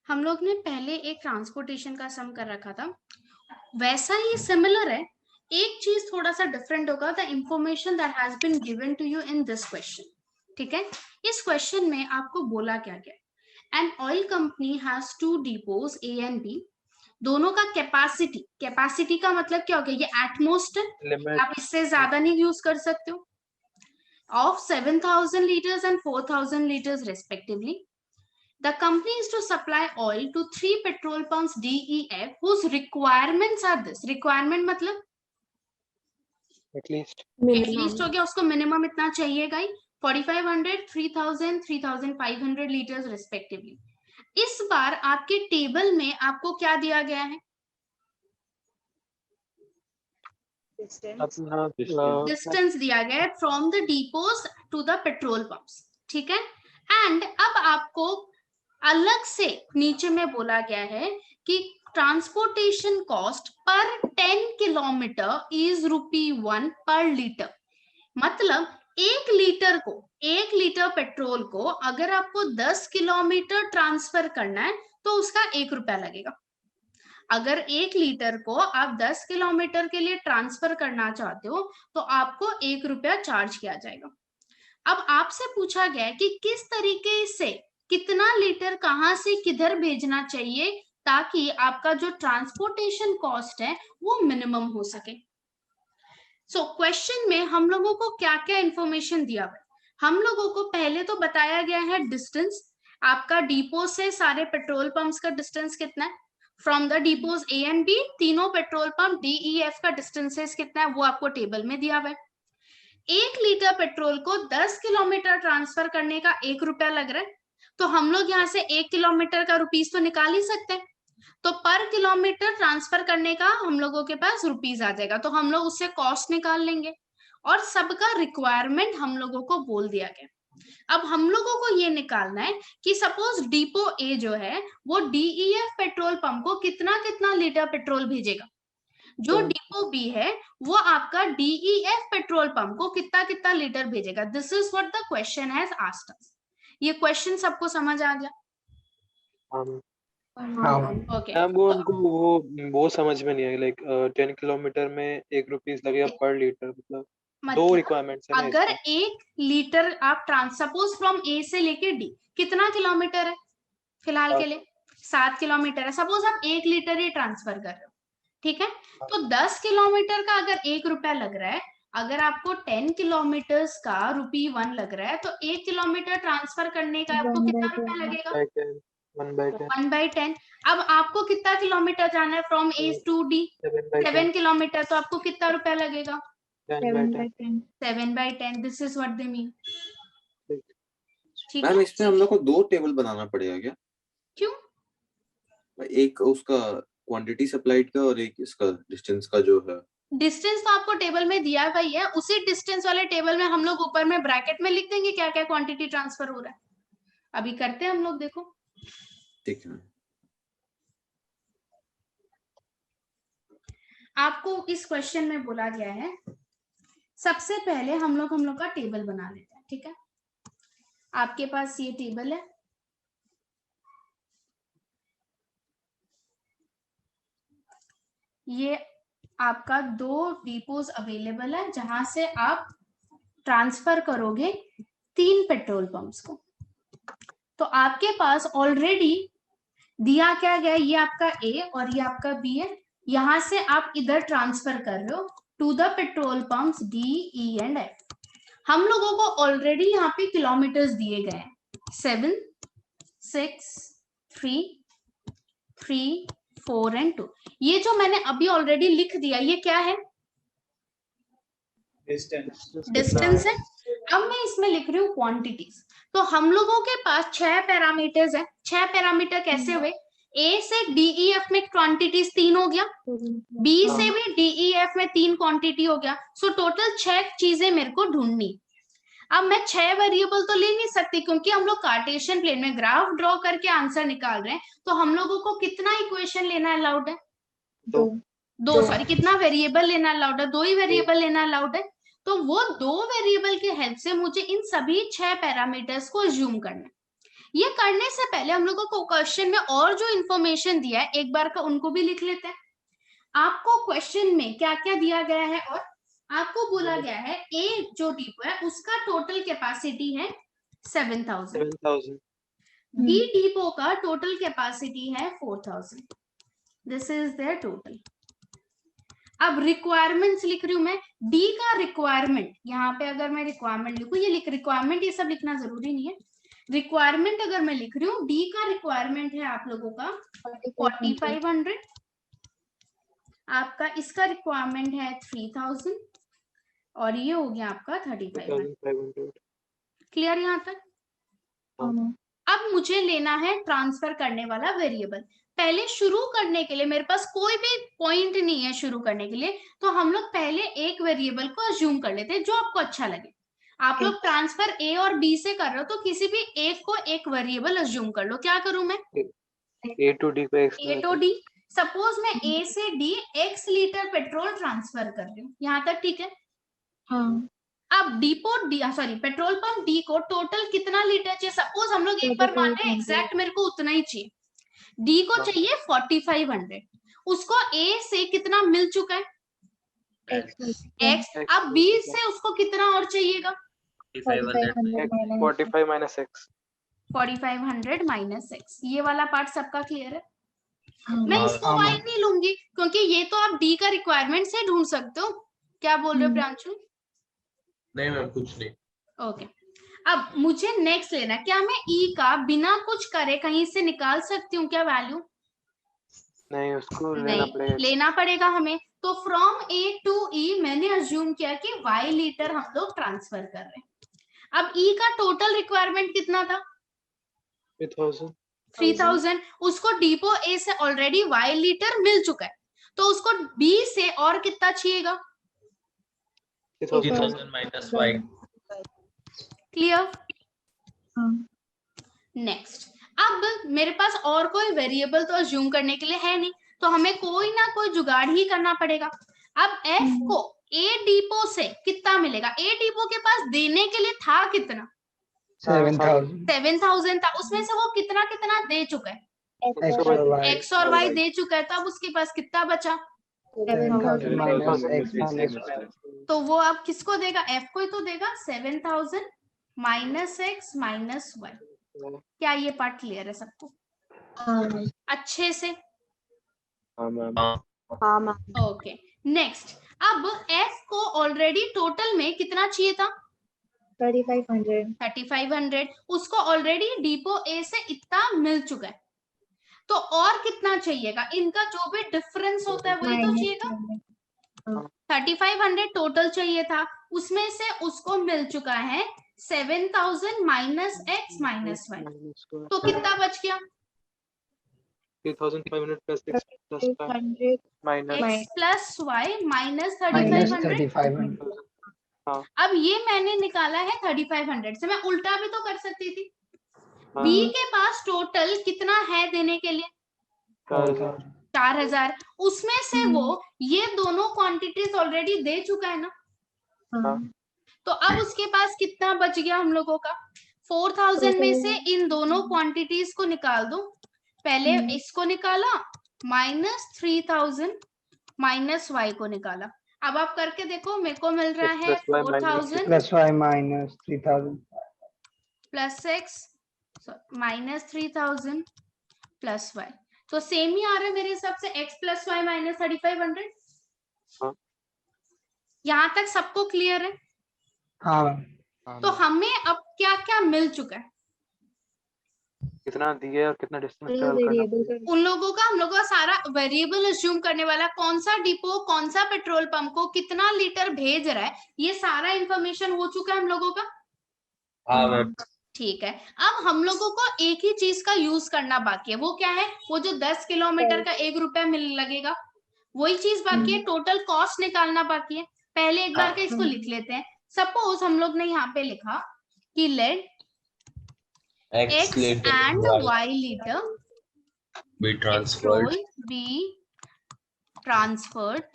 हम लोग ने पहले एक ट्रांसपोर्टेशन का सम कर रखा था, वैसा ही सिमिलर है। एक चीज थोड़ा सा डिफरेंट होगा, the information that has been given to you in this question. ठीक है, इस क्वेश्चन में आपको बोला क्या गया, an oil company has two depots A and B. दोनों का कैपेसिटी का मतलब क्या हो गया, ये एटमोस्ट है, आप इससे ज्यादा नहीं यूज कर सकते हो, of 7,000 litres and 4,000 litres respectively. The company is to supply oil to 3 petrol pumps DEF whose requirements are this. Requirement मतलब at least हो गया, उसको मिनिमम इतना चाहिएगा ही, 4,500, 3,000, 3,500 लीटर्स रेस्पेक्टिवली। इस बार आपके टेबल में आपको क्या दिया गया है? डिस्टेंस दिया गया है from the depots to the petrol pumps. ठीक है, एंड अब आपको अलग से नीचे में बोला गया है कि transportation cost per 10 kilometre is ₹1 पर लीटर। मतलब 1 लीटर पेट्रोल को अगर आपको 10 किलोमीटर ट्रांसफर करना है तो उसका ₹1 लगेगा। अगर 1 लीटर को आप 10 किलोमीटर के लिए ट्रांसफर करना चाहते हो तो आपको ₹1 चार्ज किया जाएगा। अब आपसे पूछा गया है कि किस तरीके से कितना लीटर कहां से किधर भेजना चाहिए ताकि आपका जो ट्रांसपोर्टेशन कॉस्ट है वो मिनिमम हो सके। सो क्वेश्चन में हम लोगों को क्या क्या इंफॉर्मेशन दिया हुआ है? हम लोगों को पहले तो बताया गया है डिस्टेंस, आपका डिपो से सारे पेट्रोल पंप्स का डिस्टेंस कितना है, from the depots A and B, तीनों पेट्रोल पंप DEF का डिस्टेंसेस कितना है वो आपको टेबल में दिया हुआ है। 1 लीटर पेट्रोल को 10 किलोमीटर ट्रांसफर करने का ₹1 लग रहा है, तो हम लोग यहाँ से 1 किलोमीटर का रुपीस तो निकाल ही सकते हैं। तो पर किलोमीटर ट्रांसफर करने का हम लोगों के पास रुपीस आ जाएगा, तो हम लोग उससे कॉस्ट निकाल लेंगे और सबका रिक्वायरमेंट हम लोगों को बोल दिया गया। अब हम लोगों को ये निकालना है कि सपोज डिपो ए जो है वो DEF पेट्रोल पंप को कितना कितना लीटर पेट्रोल भेजेगा, जो डिपो बी है वो आपका DEF पेट्रोल पंप को कितना कितना लीटर भेजेगा। This is what the question has asked us. ये क्वेश्चन सबको समझ आ गया? ओके, वो उनको वो समझ में नहीं आई, लाइक 10 किलोमीटर में ₹1 लगेगा पर लीटर, मतलब दो रिक्वायरमेंट्स है ना अगर इसमें। 1 लीटर आप सपोज फ्रॉम ए से लेके डी कितना किलोमीटर है, फिलहाल के लिए 7 किलोमीटर है, सपोज आप 1 लीटर ही ट्रांसफर कर रहे हो। ठीक है, तो 10 किलोमीटर का अगर ₹1 लग रहा है, अगर आपको 10 किलोमीटर्स का ₹1 लग रहा है, तो 1 किलोमीटर ट्रांसफर करने का आपको कितना रुपया लगेगा? 1/10। अब आपको कितना किलोमीटर जाना है from A to D? 7 kilometre, तो आपको कितना रुपया लगेगा? 7/10। This is what they mean. ठीक मैम, है, इसमें हम लोग को 2 टेबल बनाना पड़ेगा क्या? क्यों? एक उसका क्वांटिटी सप्लाइड का और एक इसका डिस्टेंस का जो है। डिस्टेंस तो आपको टेबल में दिया हुआ ही है, उसी डिस्टेंस वाले टेबल में हम लोग ऊपर में ब्रैकेट में लिख देंगे क्या क्या क्वांटिटी ट्रांसफर हो रहा है। अभी करते हैं हम लोग, देखो। ठीक है, आपको इस क्वेश्चन में बोला गया है, सबसे पहले हम लोग का टेबल बना लेते हैं। ठीक है, आपके पास ये टेबल है, ये आपका 2 डिपोज अवेलेबल है जहां से आप ट्रांसफर करोगे 3 पेट्रोल पंप्स को। तो आपके पास ऑलरेडी दिया क्या गया, ये आपका ए और ये आपका बी है, यहां से आप इधर ट्रांसफर कर रहे हो to the petrol pumps D, E and F। हम लोगों को ऑलरेडी यहाँ पे किलोमीटर्स दिए गए हैं, 7, 6, 3, 3, 4 एंड 2। ये जो मैंने अभी ऑलरेडी लिख दिया, ये क्या है? डिस्टेंस है। अब मैं इसमें लिख रही हूँ क्वांटिटीज। तो हम लोगों के पास 6 पैरामीटर्स है। 6 पैरामीटर कैसे हुए? ए से DEF में क्वांटिटीज 3 हो गया, बी से भी DEF में 3 क्वांटिटी हो गया। सो टोटल 6 चीजें मेरे को ढूंढनी। अब मैं 6 वेरिएबल तो ले नहीं सकती क्योंकि हम लोग कार्टेशियन प्लेन में ग्राफ ड्रॉ करके आंसर निकाल रहे हैं। तो हम लोगों को कितना इक्वेशन लेना अलाउड है? 2 सॉरी, कितना वेरिएबल लेना अलाउड है? 2 ही वेरिएबल लेना अलाउड है। तो वो 2 वेरिएबल के हेल्प से मुझे इन सभी 6 पैरामीटर्स को अज्यूम करना है। ये करने से पहले हम लोगों को क्वेश्चन में और जो इन्फॉर्मेशन दिया है एक बार का उनको भी लिख लेते हैं। आपको क्वेश्चन में क्या क्या दिया गया है, और आपको बोला गया है ए जो डिपो है उसका टोटल कैपेसिटी है 7000, 7000, बी डिपो का टोटल कैपेसिटी है 4000। This is their total. अब रिक्वायरमेंट्स लिख रही हूं मैं, डी का रिक्वायरमेंट, यहाँ पे अगर मैं रिक्वायरमेंट लिखूं, ये रिक्वायरमेंट ये सब लिखना जरूरी नहीं है, रिक्वायरमेंट अगर मैं लिख रही हूँ, डी का रिक्वायरमेंट है आप लोगों का 4500, आपका इसका रिक्वायरमेंट है 3000, और ये हो गया आपका 3500। क्लियर यहाँ तक? अब मुझे लेना है ट्रांसफर करने वाला वेरिएबल। पहले शुरू करने के लिए मेरे पास कोई भी पॉइंट नहीं है शुरू करने के लिए, तो हम लोग पहले एक वेरिएबल को अज्यूम कर लेते हैं जो आपको अच्छा लगे। आप लोग ट्रांसफर ए और बी से कर रहे हो तो किसी भी एक को एक वेरिएबल अज्यूम कर लो। क्या करूं मैं? ए टू डी पे X, A to D. Suppose मैं ए से D x litre petrol transfer कर रही हूँ, यहाँ तक ठीक है? हाँ। अब पेट्रोल पंप डी को टोटल कितना लीटर चाहिए? सपोज हम लोग एक बार मान रहे हैं एग्जैक्ट मेरे को उतना ही चाहिए, डी को चाहिए 4500, उसको ए से कितना मिल चुका है? x। अब बी से उसको कितना और चाहिएगा? 45 माइनस एक्स, 4500 माइनस x। ये वाला पार्ट सबका क्लियर है? मैं इसको y नहीं लूंगी क्योंकि ये तो आप डी का रिक्वायरमेंट से ढूंढ सकते हो। क्या बोल रहे हो प्रियांशु? नहीं मैम कुछ नहीं। ओके, अब मुझे नेक्स्ट लेना, क्या मैं ई का बिना कुछ करे कहीं से निकाल सकती हूँ क्या वैल्यू? नहीं, उसको नहीं, लेना पड़ेगा हमें। तो फ्रॉम ए टू ई मैंने अज्यूम किया कि y लीटर हम लोग ट्रांसफर कर रहे हैं। अब ई का टोटल रिक्वायरमेंट कितना था? 3000। उसको डिपो ए से ऑलरेडी y लीटर मिल चुका है, तो उसको बी से और कितना चाहिएगा? 3000 माइनस y। क्लियर? नेक्स्ट, अब मेरे पास और कोई वेरिएबल तो अज्यूम करने के लिए है नहीं, तो हमें कोई ना कोई जुगाड़ ही करना पड़ेगा। अब f को ए डिपो से कितना मिलेगा? ए डिपो के पास देने के लिए था कितना? 7000 था, उसमें से वो कितना कितना दे चुका है? x और y दे चुका है, तो अब उसके पास कितना बचा? तो वो अब किसको देगा? f को ही तो देगा। 7000 माइनस x माइनस y। क्या ये पार्ट क्लियर है सबको अच्छे से? ओके, नेक्स्ट, अब f को ऑलरेडी टोटल में कितना चाहिए था? 3500। उसको ऑलरेडी डिपो ए से इतना मिल चुका है, तो और कितना चाहिएगा? इनका जो भी डिफरेंस होता है वही तो चाहिएगा। 3500 टोटल चाहिए था, उसमें से उसको मिल चुका है 7000 माइनस x माइनस y, तो कितना बच गया? 3500 plus x plus minus x प्लस y माइनस 3500। अब ये मैंने निकाला है 3500 से, मैं उल्टा भी तो कर सकती थी। B के पास टोटल कितना है देने के लिए? 4000। उसमें से वो ये दोनों क्वांटिटीज ऑलरेडी दे चुका है ना, तो अब उसके पास कितना बच गया हम लोगों का? 4000 में से इन दोनों क्वांटिटीज को निकाल दो। पहले इसको निकाला, माइनस 3000 माइनस y को निकाला। अब आप करके देखो, मेरे को मिल रहा है 4000 plus y minus 3000 plus x minus 3000 plus y, तो सेम ही आ रहा है मेरे हिसाब से, x प्लस y माइनस 3500। यहाँ तक सबको क्लियर है? हाँ। तो हमें अब क्या क्या मिल चुका है? कितना दिए और कितना डिस्टेंस ट्रैवल करना, उन लोगों का, हम लोगों का सारा वेरिएबल अज्यूम करने वाला, कौन सा डिपो कौन सा पेट्रोल पंप को कितना लीटर भेज रहा है, ये सारा इंफॉर्मेशन हो चुका है हम लोगों का। हाँ मैम। ठीक है, अब हम लोगों को एक ही चीज का यूज करना बाकी है, वो क्या है? वो जो 10 किलोमीटर का 1 रुपया मिल लगेगा, वही चीज बाकी है। टोटल कॉस्ट निकालना बाकी है। पहले एक बार के इसको लिख लेते हैं। सपोज हम लोग ने यहाँ पे लिखा कि late x and y liter be transferred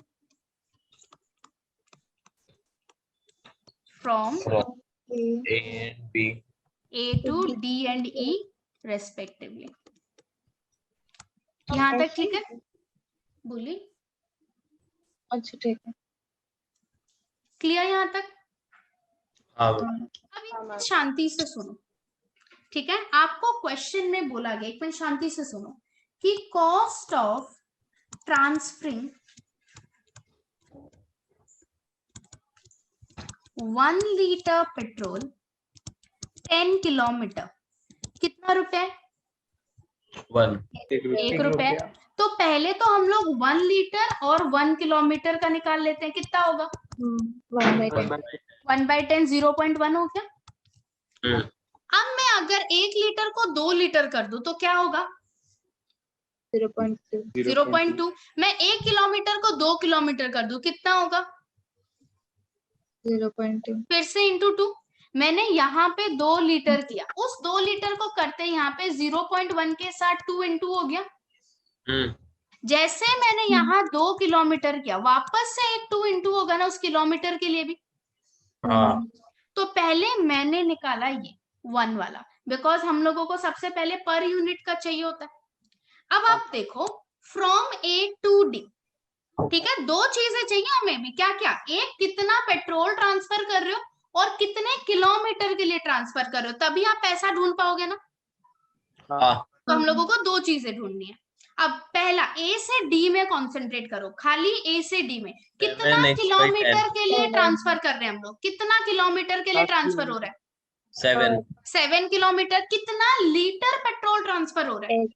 from A and B A to D and E respectively. यहाँ तक ठीक है? बोली अच्छा ठीक है। क्लियर यहाँ तक? हाँ अभी शांति से सुनो, ठीक है? आपको क्वेश्चन में बोला गया, एक मिनट शांति से सुनो, कि cost of transferring 1 litre petrol 10 kilometre कितना रुपए? 1 1 रुपए। तो पहले तो हम लोग 1 लीटर और 1 किलोमीटर का निकाल लेते हैं, कितना होगा? 1/10 0.1 हो गया। अब मैं अगर 1 लीटर को 2 लीटर कर दूं तो क्या होगा? 0.2। मैं 1 किलोमीटर को 2 किलोमीटर कर दूं कितना होगा? 0.2। फिर से इंटू 2। मैंने यहाँ पे 2 लीटर किया, उस 2 लीटर को करते यहाँ पे 0.1 के साथ 2 इंटू हो गया। जैसे मैंने यहाँ 2 किलोमीटर किया, वापस से एक 2 इंटू होगा ना उस किलोमीटर के लिए भी। तो पहले मैंने निकाला ये 1 वाला, बिकॉज हम लोगों को सबसे पहले पर यूनिट का चाहिए होता है। अब आप देखो फ्रॉम ए टू डी, ठीक है, 2 चीजें चाहिए हमें भी। क्या क्या? एक, कितना पेट्रोल ट्रांसफर कर रहे हो और कितने किलोमीटर के लिए ट्रांसफर कर रहे हो, तभी आप पैसा ढूंढ पाओगे ना। तो हम लोगों को 2 चीजें ढूंढनी है। अब पहला ए से डी में कंसंट्रेट करो, खाली ए से डी में कितना 7x/10 किलोमीटर के लिए ट्रांसफर कर रहे हैं हम लोग, कितना किलोमीटर के लिए ट्रांसफर हो रहा है? 7 किलोमीटर। कितना लीटर पेट्रोल ट्रांसफर हो रहा है?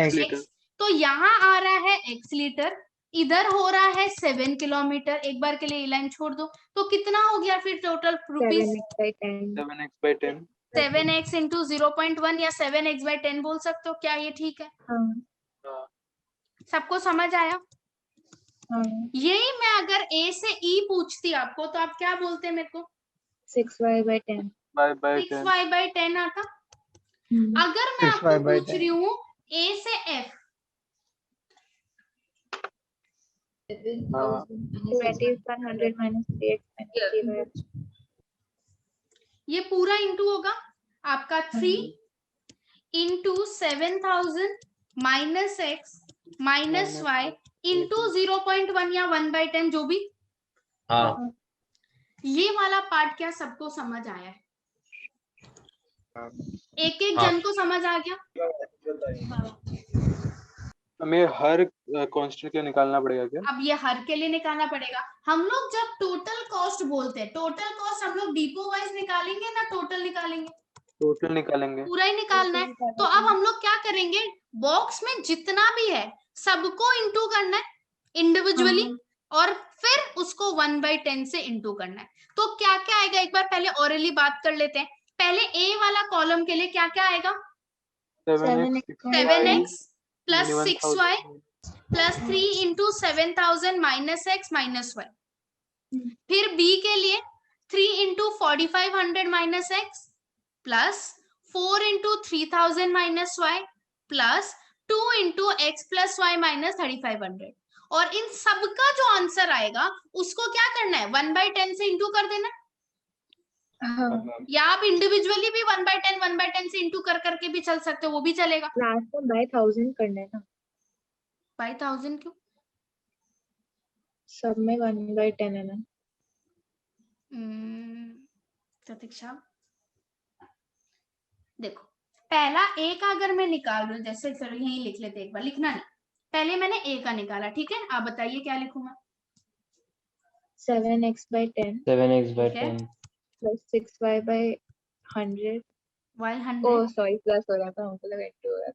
X तो यहाँ आ रहा है x लीटर, इधर हो रहा है 7 किलोमीटर। एक बार के लिए ये लाइन छोड़ दो, तो कितना हो गया फिर total rupees? 7x/10 7x into 0.1 या 7x/10 बोल सकते हो। क्या ये ठीक है? सबको समझ आया? यही मैं अगर a से e पूछती आपको तो आप क्या बोलते मेरे को? 6y/10 6y/10 आता। अगर मैं 6y आपको by पूछ 10 रही हूँ a से f, 20/100 minus 3x ये पूरा इंटू होगा आपका 3 into 7000 minus x minus y into 0.1 या 1/10 जो भी। ये वाला पार्ट क्या सबको समझ आया है? एक एक जन को समझ आ गया? हमें हर कांस्टेंट के लिए निकालना पड़ेगा क्या? अब ये हर के लिए निकालना पड़ेगा। हम लोग जब टोटल कॉस्ट बोलते हैं, टोटल कॉस्ट हम लोग डिपो वाइज निकालेंगे ना टोटल निकालेंगे? टोटल निकालेंगे। पूरा ही निकालना है। तो अब हम लोग क्या करेंगे, बॉक्स में जितना भी है सबको इंटू करना है इंडिविजुअली, और फिर उसको 1/10 से इंटू करना है। तो क्या क्या आएगा एक बार पहले ऑरली बात कर लेते हैं। पहले ए वाला कॉलम के लिए क्या क्या आएगा? 7x plus 6y plus 3 into 7000 minus x minus y। फिर b के लिए 3 into 4500 minus x plus 4 into 3000 minus y plus 2 into x प्लस y माइनस 3500। और इन सबका जो आंसर आएगा उसको क्या करना है? 1/10 से इंटू कर देना। या आप इंडिविजुअली भी 1/10 से इंटू कर करके भी चल सकते हो, वो भी चलेगा। लास्ट में बाय 1000 करना है ना? बाय 1000 क्यों? सब में 1/10 है ना? प्रतीक्षा देखो, पहला ए का अगर मैं निकाल रही हूँ, जैसे चलो यही लिख लेते, एक बार लिखना नहीं, पहले मैंने ए का निकाला, ठीक है? आप बताइए क्या लिखूंगा? 7x/10 7x/10 plus 6y/100 y 100 oh sorry plus हो रहा था, मुझे लगा इंटू हो रहा था।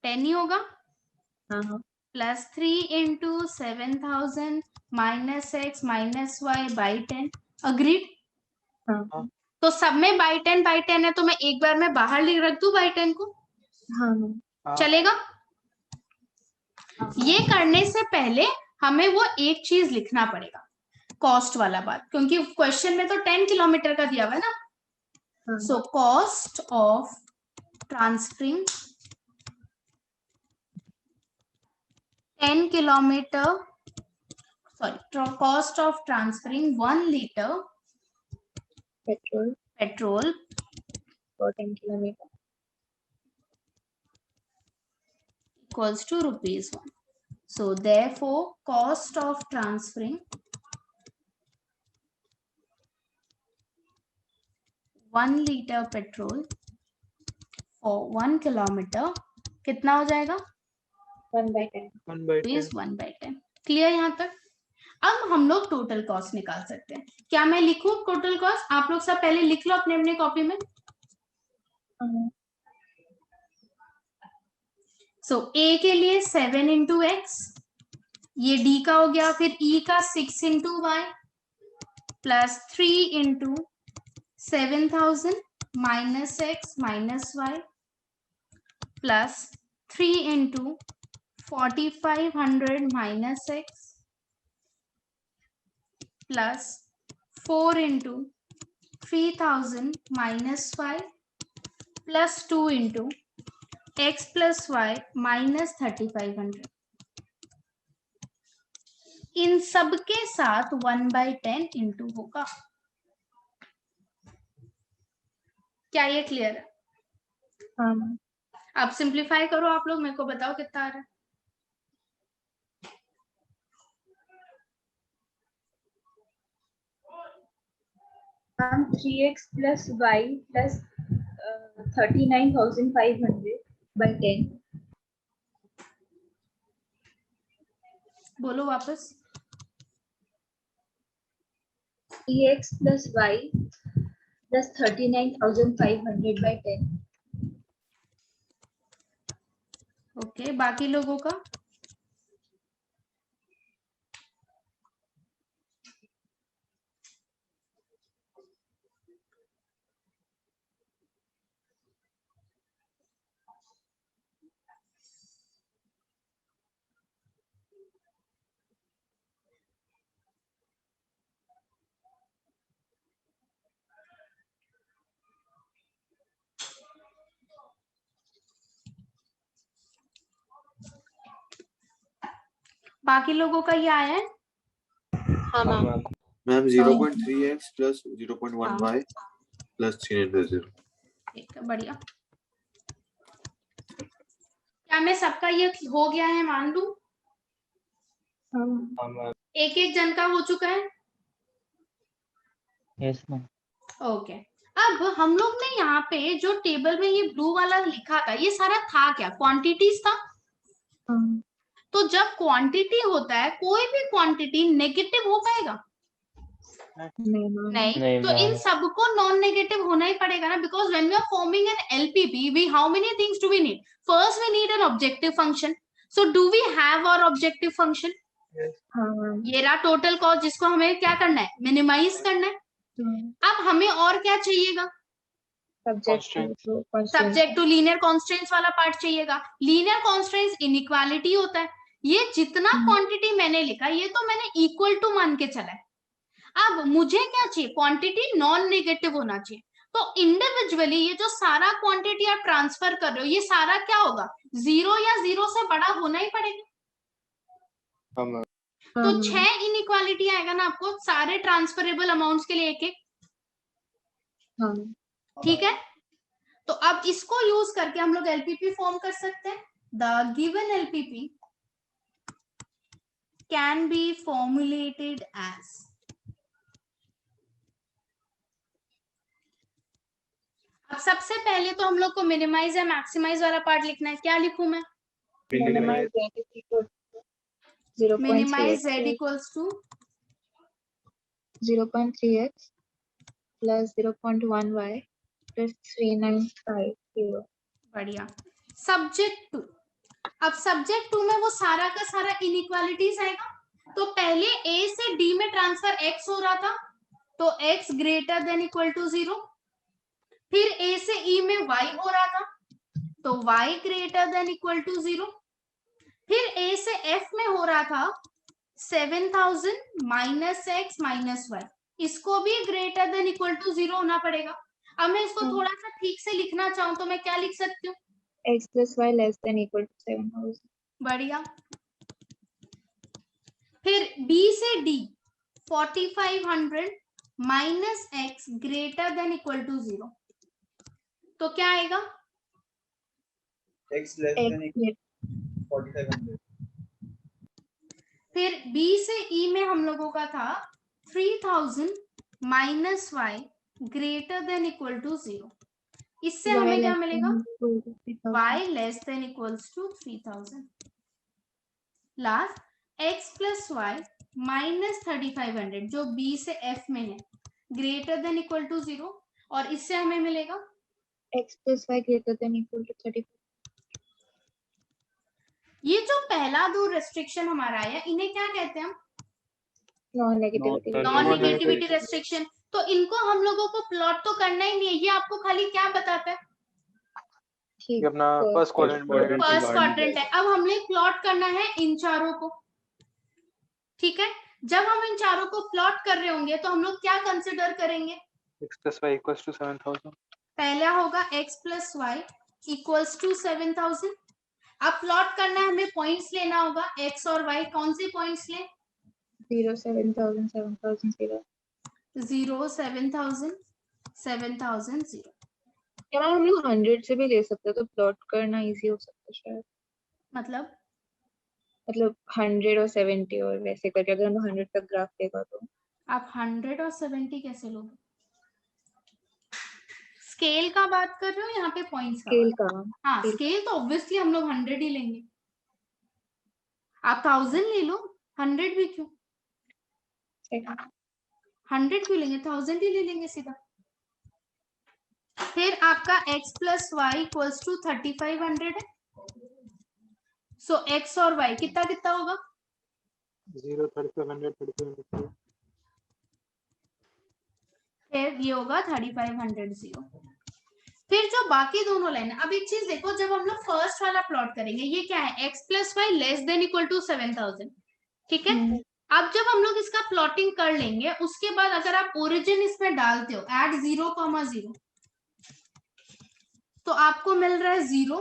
10 ही होगा। हाँ plus 3 into 7000 minus x minus y by 10। Agreed? हाँ तो सब में बाई 10 है, तो मैं एक बार में बाहर लिख रख दूं बाई 10 को, चलेगा? ये करने से पहले हमें वो एक चीज लिखना पड़ेगा, कॉस्ट वाला बात, क्योंकि क्वेश्चन में तो 10 किलोमीटर का दिया हुआ है ना। So cost of transferring 10 kilometre, sorry, cost of transferring 1 litre petrol petrol for 10 kilometre equals to ₹1. So therefore cost of transferring 1 liter petrol for 1 kilometer कितना हो जाएगा? 1/10. 1/10. 1/10. क्लियर यहाँ तक? अब हम लोग टोटल कॉस्ट निकाल सकते हैं. क्या मैं लिखूं टोटल कॉस्ट? आप लोग सब पहले लिख लो अपने अपने कॉपी में. सो A के लिए 7 into x, ये D का हो गया. फिर E का 6 into y plus 3 into 7,000 minus x minus y plus 3 into 4,500 minus x plus 4 into 3,000 minus y plus 2 into x plus y minus 3,500. इन सब के साथ 1/10 इंटू होगा. क्या ये क्लियर है? हाँ. अब सिंप्लीफाई करो आप लोग, मेरे को बताओ कितना आ रहा है. हम 3x plus y plus 39,500 by 10. बोलो वापस. 3x plus y plus 39,500 by 10. Okay, बाकी लोगों का? बाकी लोगों का ये आया है? हाँ ma'am. Ma'am 0.3x plus 0.1y plus 300. ठीक है, बढ़िया. क्या मैं सबका ये हो गया है मान लूं? एक एक जन का हो चुका है? Yes ma'am. ओके. अब हम लोग ने यहाँ पे जो टेबल में ये ब्लू वाला लिखा था, ये सारा था क्या? क्वांटिटीज था. तो जब क्वांटिटी होता है, कोई भी क्वांटिटी नेगेटिव हो पाएगा? नहीं. तो इन सबको नॉन नेगेटिव होना ही पड़ेगा ना, because when we are forming an LPP, we how many things do we need? First we need an objective function. So do we have our objective function? ये रहा टोटल कॉस्ट, जिसको हमें क्या करना है? मिनिमाइज करना है. अब हमें और क्या चाहिएगा? सब्जेक्ट टू लीनियर कॉन्स्ट्रेंट्स वाला पार्ट चाहिएगा. लीनियर कॉन्स्ट्रेंट्स इनइक्वालिटी होता है. ये जितना क्वांटिटी मैंने लिखा, ये तो मैंने इक्वल टू मान के चला है. अब मुझे क्या चाहिए? क्वांटिटी नॉन नेगेटिव होना चाहिए. तो इंडिविजुअली ये जो सारा क्वांटिटी आप ट्रांसफर कर रहे हो, ये सारा क्या होगा? 0 या 0 से बड़ा होना ही पड़ेगा. तो 6 इनइक्वालिटी आएगा ना आपको, सारे ट्रांसफरेबल अमाउंट्स के लिए एक एक. ठीक है. तो अब इसको यूज करके हम लोग एलपीपी फॉर्म कर सकते हैं. The given LPP can be formulated as. अब सबसे पहले तो हम लोग को मिनिमाइज या मैक्सिमाइज वाला पार्ट लिखना है. क्या लिखूं मैं? Minimize z equals to 0.3x plus 0.1y plus 3950. बढ़िया. Subject to. अब सब्जेक्ट टू में वो सारा का सारा इनइक्वालिटीज आएगा. तो पहले a से d में ट्रांसफर x हो रहा था, तो x greater than equal to 0. फिर a से e में y हो रहा था, तो y greater than equal to 0. फिर a से f में हो रहा था 7,000 माइनस x माइनस y, इसको भी ग्रेटर देन इक्वल टू 0 होना पड़ेगा. अब मैं इसको थोड़ा सा ठीक से लिखना चाहूं तो मैं क्या लिख सकती हूँ? x plus y less than equal to 7,000. बढ़िया. फिर b से d 4,500 minus x greater than equal to 0, तो क्या आएगा? x less than फिर B से E में हम लोगों का था 3000 minus y greater than equal to 0। इससे हमें क्या मिलेगा? y less than equals to 3000। Last x plus Y minus 3500 जो B से F में है ग्रेटर देन इक्वल टू 0, और इससे हमें मिलेगा x plus y greater than equal to 35. ये जो पहला दो रेस्ट्रिक्शन हमारा आया इन्हें क्या कहते हैं हम? Non-negativity. Non negativity restriction. तो इनको हम लोगों को प्लॉट तो करना ही नहीं है, ये आपको खाली क्या बताता है? ये अपना फर्स्ट क्वाड्रेंट फर्स्ट क्वाड्रेंट है। अब हमने प्लॉट करना है इन चारों को, ठीक है। जब हम इन चारों को प्लॉट कर रहे होंगे तो हम लोग क्या कंसिडर करेंगे? x plus y equals to 7000। पहला होगा x plus Y equals to 7000। अब प्लॉट करना है, हमें पॉइंट्स लेना होगा x और y। कौन से पॉइंट्स ले? 0, 7000, 7000, 0. 0, 7000, 7000, 0। क्या हम लोग 100 से भी ले सकते हैं, तो प्लॉट करना इजी हो सकता है शायद। मतलब 100 और 70 और वैसे करके अगर हम 100 तक ग्राफ देगा तो आप 100 और 70 कैसे लोगे? स्केल का बात कर रहे हो यहाँ पे पॉइंट्स का? स्केल का। हाँ, स्केल तो ऑब्वियसली हम लोग 100 ही लेंगे। आप 1000 ले लो, 100 भी क्यों? 100 क्यों लेंगे? 1000 ही ले लेंगे सीधा। फिर आपका x plus Y equals to 3500 है। सो x और y कितना कितना होगा? 0, 3500, 3500। फिर ये होगा 3500, 0। फिर जो बाकी दोनों लाइन है, अब एक चीज देखो, जब हम लोग फर्स्ट वाला प्लॉट करेंगे, ये क्या है? x plus Y less than equal to 7000, ठीक है। अब जब हम लोग इसका प्लॉटिंग कर लेंगे, उसके बाद अगर आप ओरिजिन इसमें डालते हो एट 0,0, तो आपको मिल रहा है 0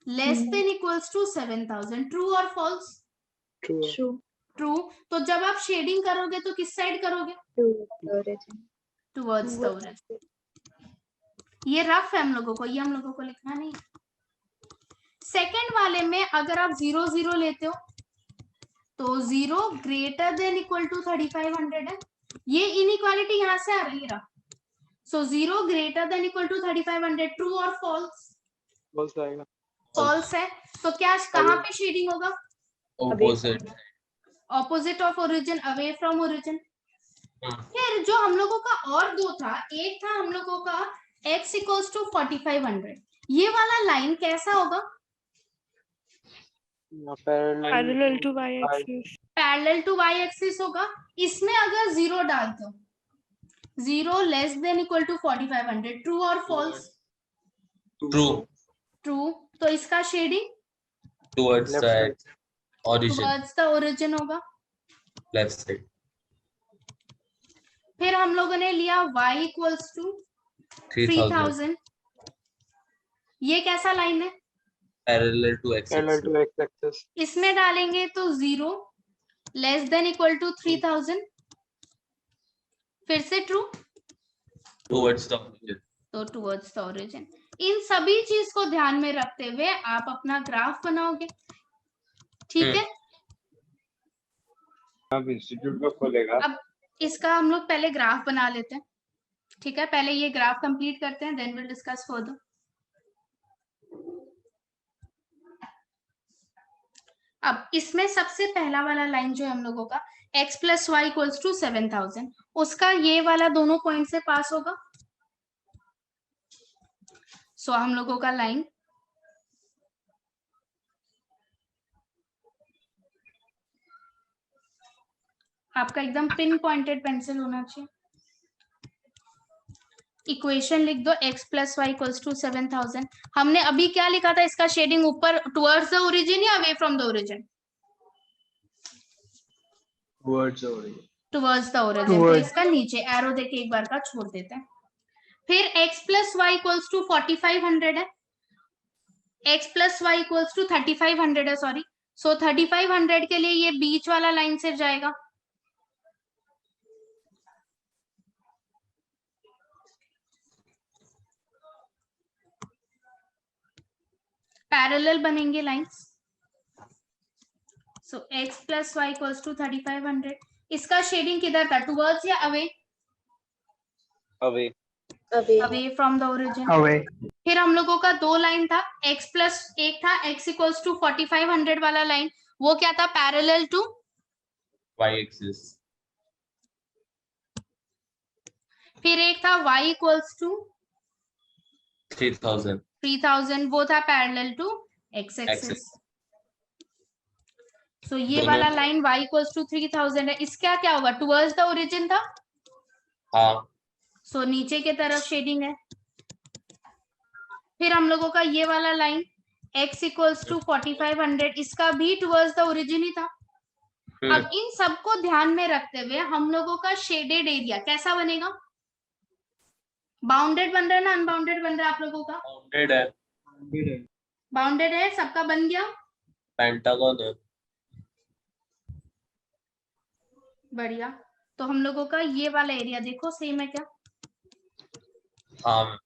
less than equals to 7000। True और फॉल्स? ट्रू। ट्रू। तो जब आप शेडिंग करोगे तो किस साइड करोगे? Towards the origin. ये रफ है हम लोगों को, ये हम लोगों को लिखना नहीं। सेकंड वाले में अगर आप 0, 0 लेते हो तो 0 ग्रेटर देन इक्वल टू 3500 है। ये इनइक्वालिटी यहां से आ रही है। So 0 greater than equal to 3500। True और फॉल्स? फॉल्स आएगा। फॉल्स है। तो क्या कहां पे शेडिंग होगा? Opposite. Opposite of origin, away from origin. फिर जो हम लोगों का और दो था, एक था हम लोगों का x इक्वल्स टू 4500। ये वाला लाइन कैसा होगा? Parallel to y axis. Parallel to y axis होगा। इसमें अगर 0 डालते हो, 0 less than equal to 4500। True और फॉल्स? ट्रू। ट्रू। तो इसका shading towards the origin, towards the origin होगा। Left side. फिर हम लोगों ने लिया y इक्वल्स टू 3000। ये कैसा लाइन है? Parallel to x axis. इसमें डालेंगे तो 0 लेस देन इक्वल टू 3000। फिर से ट्रू। Towards the origin. तो टुवर्ड्स द ओरिजिन। इन सभी चीज को ध्यान में रखते हुए आप अपना ग्राफ बनाओगे, ठीक है। अब इंस्टीट्यूट को खोलेगा। अब इसका हम लोग पहले ग्राफ बना लेते हैं, ठीक है। पहले ये ग्राफ कंप्लीट करते हैं, देन विल डिस्कस फर्दर। अब इसमें सबसे पहला वाला लाइन जो है हम लोगों का x plus Y equals to 7000, उसका ये वाला दोनों पॉइंट से पास होगा। सो हम लोगों का लाइन आपका एकदम पिन पॉइंटेड पेंसिल होना चाहिए। इक्वेशन लिख दो, x plus Y equals to 7000। हमने अभी क्या लिखा था? इसका शेडिंग ऊपर टुवर्ड्स द ओरिजिन या away from the origin? Towards the origin. Towards the origin. तो इसका नीचे एरो देके एक बार का छोड़ देते हैं। फिर x plus Y equals to 4500 है, x plus Y equals to 3500 है, सॉरी। सो 3500 के लिए ये बीच वाला लाइन सिर्फ जाएगा। पैरेलल बनेंगे lines. So x plus Y equals to 3500। इसका शेडिंग किधर था, टुवर्ड्स या away? Away. Away from the origin. Away. फिर हम लोगों का दो लाइन था, x प्लस एक था x इक्वल्स टू 4500 वाला लाइन, वो क्या था, पैरेलल टू y axis। फिर एक था y इक्वल्स टू 3000 वो था पैरेलल टू x एक्सिस। सो ये दोनों- वाला लाइन y इक्वल्स टू 3000 है, इसका क्या होगा, टुवर्ड्स द ओरिजिन था। हाँ सो नीचे के तरफ शेडिंग है। फिर हम लोगों का ये वाला लाइन x इक्वल्स टू 4500, इसका भी टुवर्ड्स द ओरिजिन ही था। अब इन सबको ध्यान में रखते हुए हम लोगों का शेडेड एरिया कैसा बनेगा, बाउंडेड बन रहा है ना अनबाउंडेड बन रहा है आप लोगों का? बाउंडेड है, बाउंडेड है, सबका बन गया, पेंटागन है। बढ़िया। तो हम लोगों का ये वाला एरिया देखो सेम है क्या? हाँ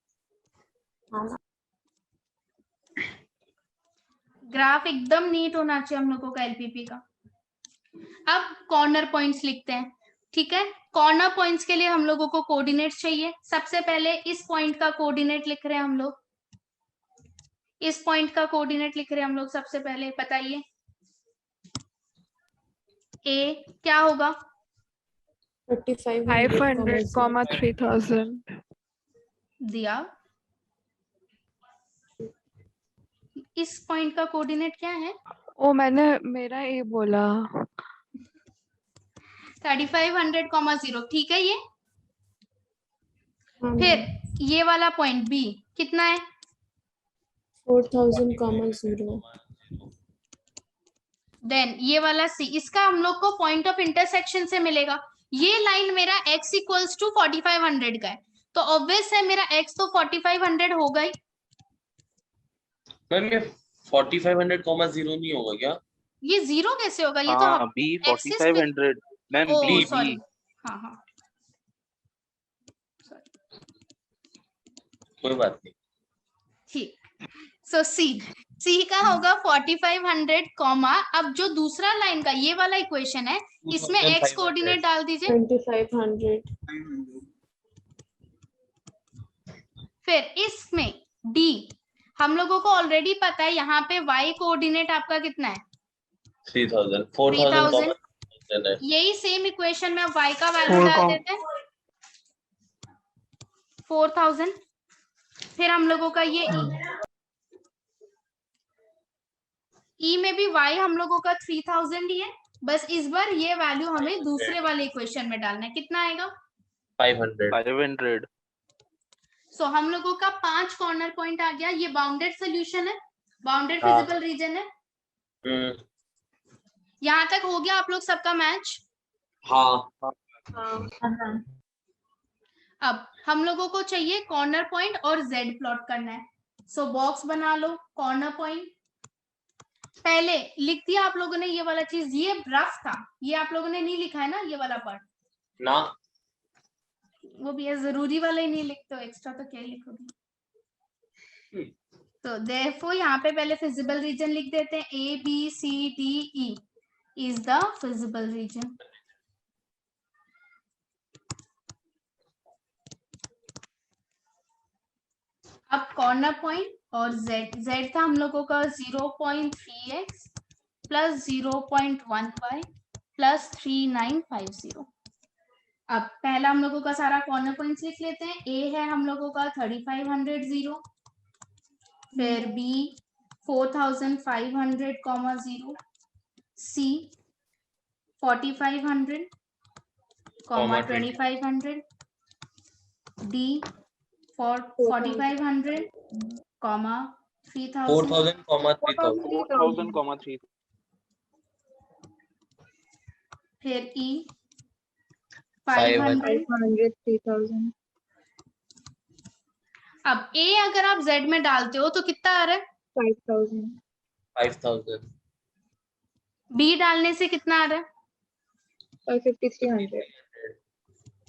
ग्राफ एकदम नीट होना चाहिए हम लोगों का एलपीपी का। अब कॉर्नर पॉइंट्स लिखते हैं, ठीक है। कॉर्नर पॉइंट्स के लिए हम लोगों को कोऑर्डिनेट्स चाहिए। सबसे पहले इस पॉइंट का कोऑर्डिनेट लिख रहे हैं हम लोग, इस पॉइंट का कोऑर्डिनेट लिख रहे हैं हम लोग। सबसे पहले बताइए ए क्या होगा, 500, 3000। दिया। इस पॉइंट का कोऑर्डिनेट क्या है, ओ मैंने मेरा ए बोला। 3500, ठीक है ये। फिर ये वाला पॉइंट बी कितना है, 4000, 0। देन ये वाला सी, इसका हम लोग को पॉइंट ऑफ इंटरसेक्शन से मिलेगा। ये लाइन मेरा x इक्वल्स टू 4500 का है, तो ऑब्वियस है मेरा x तो 4500 होगा ही। मैम ये 4500, 0 नहीं होगा क्या? ये जीरो कैसे होगा, ये तो हम बी 4500 मैम, बी सॉरी, हाँ हाँ कोई बात नहीं। ठीक। सो सी का होगा 4500 कॉमा, अब जो दूसरा लाइन का ये वाला इक्वेशन है इसमें x कोऑर्डिनेट डाल दीजिए। 2500। फिर इसमें d हम लोगों को ऑलरेडी पता है, यहाँ पे y कोऑर्डिनेट आपका कितना है, 3000 3000। है। यही सेम इक्वेशन में अब y का वैल्यू डाल देते हैं 4000। फिर हम लोगों का ये e में भी y हम लोगों का 3000 ही है, बस इस बार ये वैल्यू हमें दूसरे वाले इक्वेशन में डालना है। कितना आएगा, 500। सो हम लोगों का 5 कॉर्नर पॉइंट आ गया। ये बाउंडेड सोल्यूशन है, बाउंडेड फिजिबल रीजन है। यहाँ तक हो गया आप लोग सबका मैच? हाँ अब हम लोगों को चाहिए कॉर्नर पॉइंट और z प्लॉट करना है। सो बॉक्स बना लो, कॉर्नर पॉइंट पहले लिख दिया आप लोगों ने। ये वाला चीज ये रफ था, ये आप लोगों ने नहीं लिखा है ना ये वाला पार्ट ना, वो भी है, जरूरी वाला ही नहीं लिखते हो, एक्स्ट्रा तो क्या ही लिखोगे। तो देयरफॉर यहाँ पे पहले फिजिबल रीजन लिख देते हैं, A B C D E is the feasible region. अब कॉर्नर पॉइंट और z था हम लोगों का 0.3x प्लस 0.1y प्लस 3950। अब पहला हम लोगों का सारा कॉर्नर पॉइंट्स लिख लेते हैं। a है हम लोगों का 3500 0, फिर b 4500 0, c 4500 2500, d 4500 3000, 4000, 3000। 4000, 3 फिर e 500, 500। 3000। अब a अगर आप z में डालते हो तो कितना आ रहा है, 5000। 5000। b डालने से कितना आ रहा है, 5300।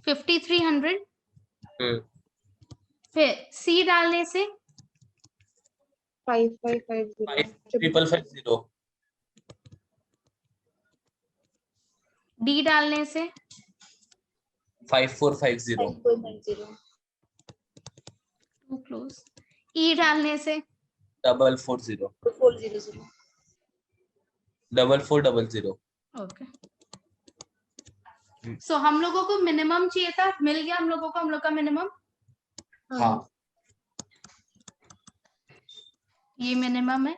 5300। फिर c डालने से 5550। 5550। डी डालने से 5450 5450 टू क्लोज, ई डालने से 440 400 4400। ओके। सो हम लोगों को मिनिमम चाहिए था, मिल गया हम लोगों को हम लोग का मिनिमम। हाँ ये मिनिमम है।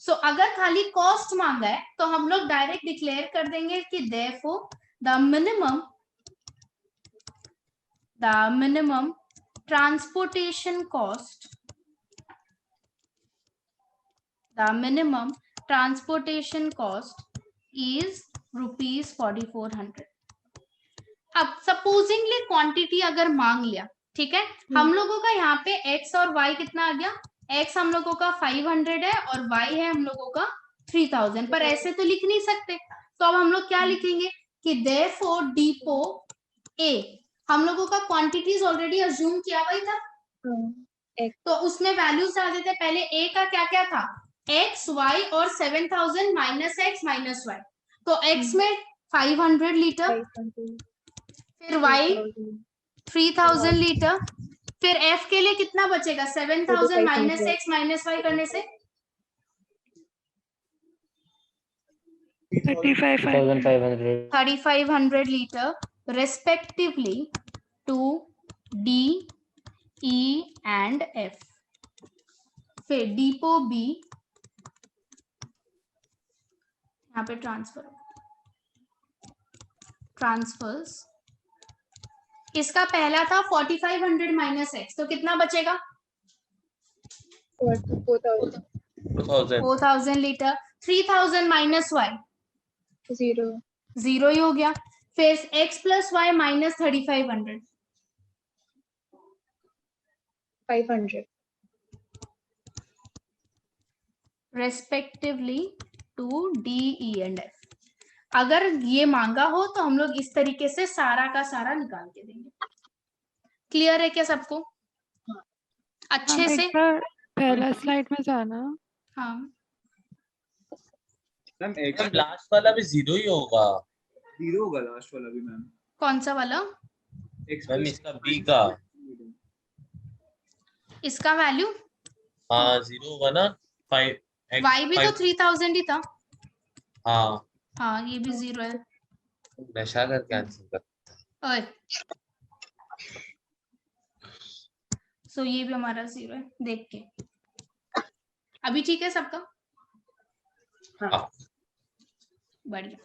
सो अगर खाली कॉस्ट मांगा है तो हम लोग डायरेक्ट डिक्लेयर कर देंगे कि therefore the minimum transportation cost, the minimum transportation cost is rupees 4400। अब सपोजिंगली क्वांटिटी अगर मांग लिया, ठीक है, हम लोगों का यहाँ पे x और y कितना आ गया, x हम लोगों का 500 है और y है हम लोगों का 3000, पर ऐसे तो लिख नहीं सकते, तो अब हम लोग क्या लिखेंगे कि therefore डिपो A, हम लोगों का क्वांटिटीज ऑलरेडी अज्यूम किया हुआ ही था, तो उसमें वैल्यूज डाल देते। पहले A का क्या क्या था, x, y और 7000 माइनस x माइनस y, तो x में 500 लीटर, फिर y 3000 लीटर, फिर f के लिए कितना बचेगा, 7000 माइनस x माइनस y करने से 3500 litre respectively to D, E and F। फिर डिपो B यहाँ पे ट्रांसफर्स, इसका पहला था 4500 माइनस x, तो कितना बचेगा 4000 लीटर, 3000 माइनस y 0 ही हो गया, फिर x प्लस y minus 3500 500 respectively to D, E and F. अगर ये मांगा हो तो हम लोग इस तरीके से सारा का सारा निकाल के देंगे। क्लियर है क्या सबको? अच्छे से पहला स्लाइड में जाना। हाँ मैम लास्ट वाला भी 0 ही होगा। 0 होगा लास्ट वाला भी मैम। कौन सा वाला मैम? इसका बी का, इसका वैल्यू हाँ 0 होगा ना। 5 y भी तो 3000 ही था। हाँ हाँ ये भी 0 है। नशा करके आंसर कर। ओए सो ये भी हमारा 0 है, देख के अभी ठीक है सबका? हाँ बढ़िया।